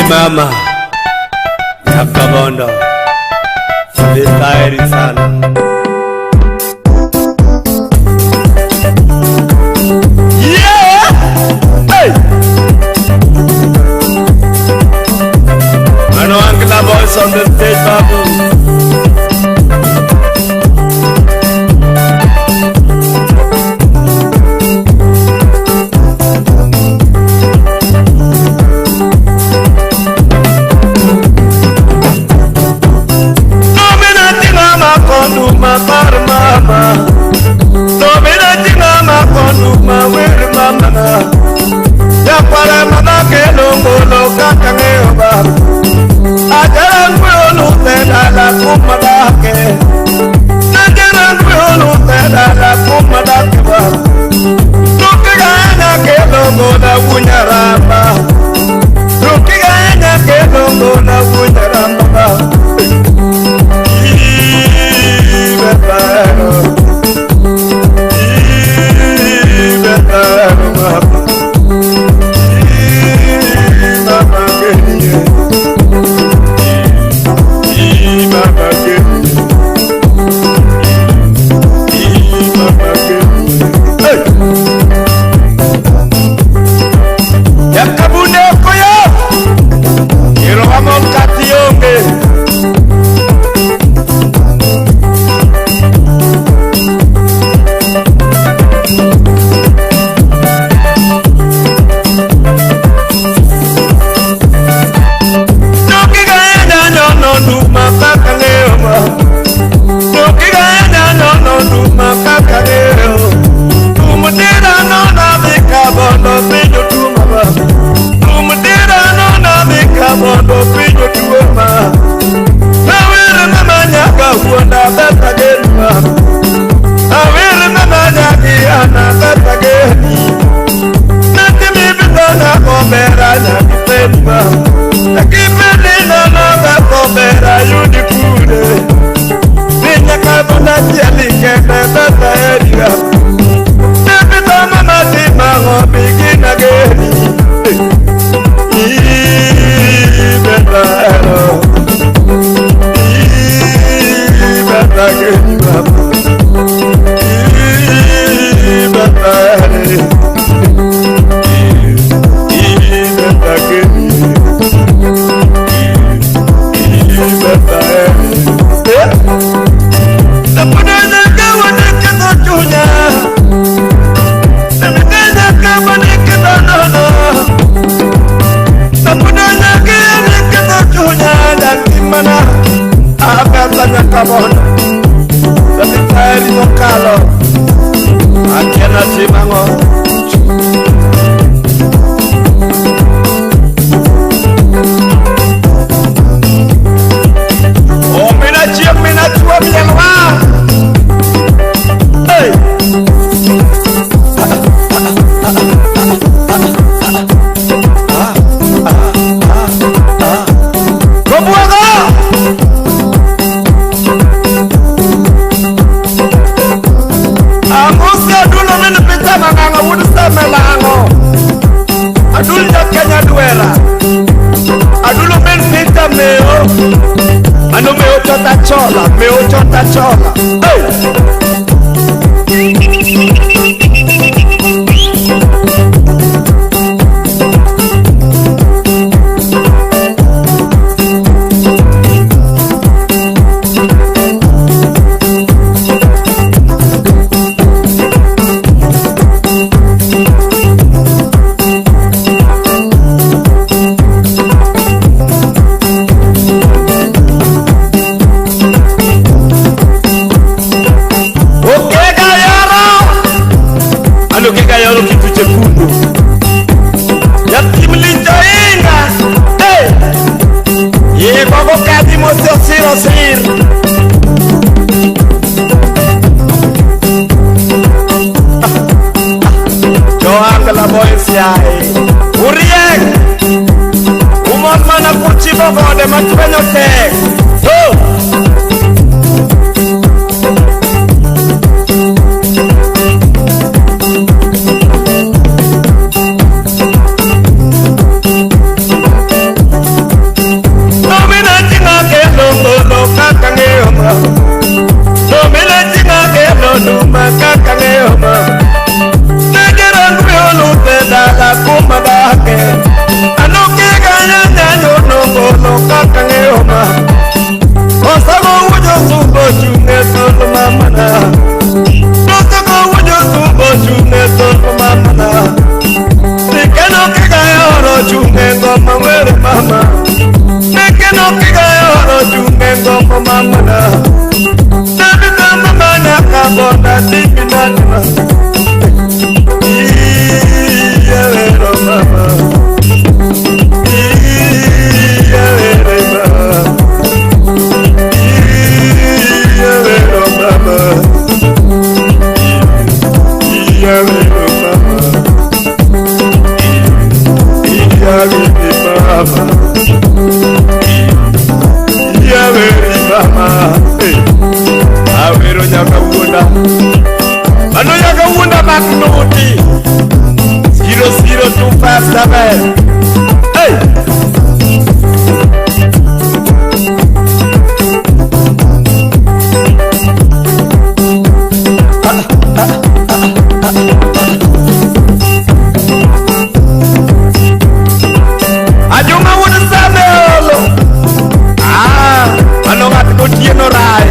mama Kabondo, dhahiri sana. Yeah! Hey! I know Angela boys on the stage, babu. madake anoke ganya nyanyo no kakane oma osamo wujo subo chune solo mamana osamo wujo subo chune solo mamana nikeno kigaya oro chune ngoma were mama nikeno kigaya oro chune ngoma mamana nabi mama nyakabona dipinatma Yawero mama Yawero mama Yawero mama Yawero mama Awero nyakawunda Ano nyakawunda maknoti 00257 Hey Ajuma wudu sabe olo ano ngati kotieno rai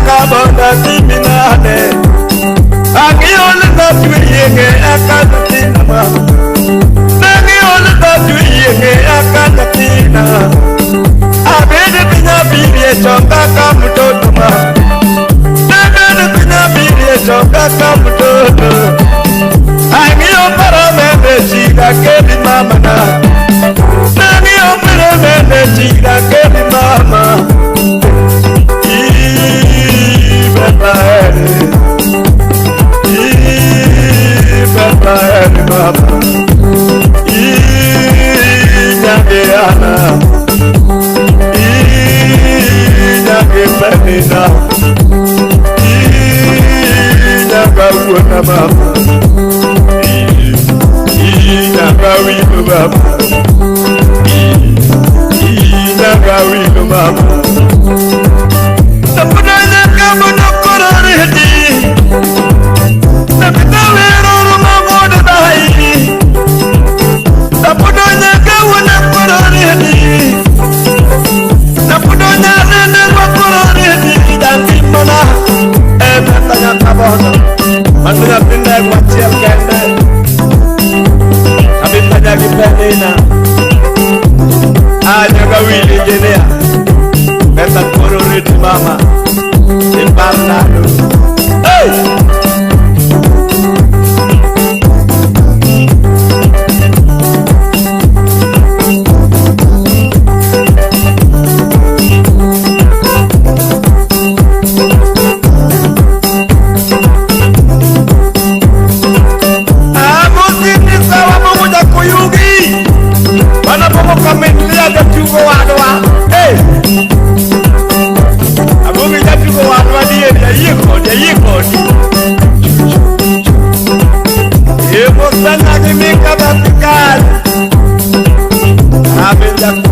Kabonda siminane Agiyole tatuyenge akadatina Nagiyole tatuyenge akadatina Abede pinyabiriye chonga kamutotuma Nagiyole pinyabiriye chonga kamutoto Agiyo paramende chiga kebi mamana Nagiyo paramende chiga kebi mama Mama, Inyageana, Inyagepenina, Inyagawuna mama, Inyagawilu mama, Inyagawilu mama. Napudanya kamu nukurorihdi, napitawero rumamoda dahi. Napudanya kamu nukurorihdi, napudanya nene nukurorihdi. Janji mana, natanya kabono, matunya pindah wajib kende. Tapi tanya kipendina, Anyagawili jenea. Beta kururiti mama Ibarnado Hey! Musini sawa mamuja kuyugi Wanapomo kamendilia gatugo wadwa Hey! Abugi gatugo wadwa diye ya yikoni Emo sana kimika batikali Abenda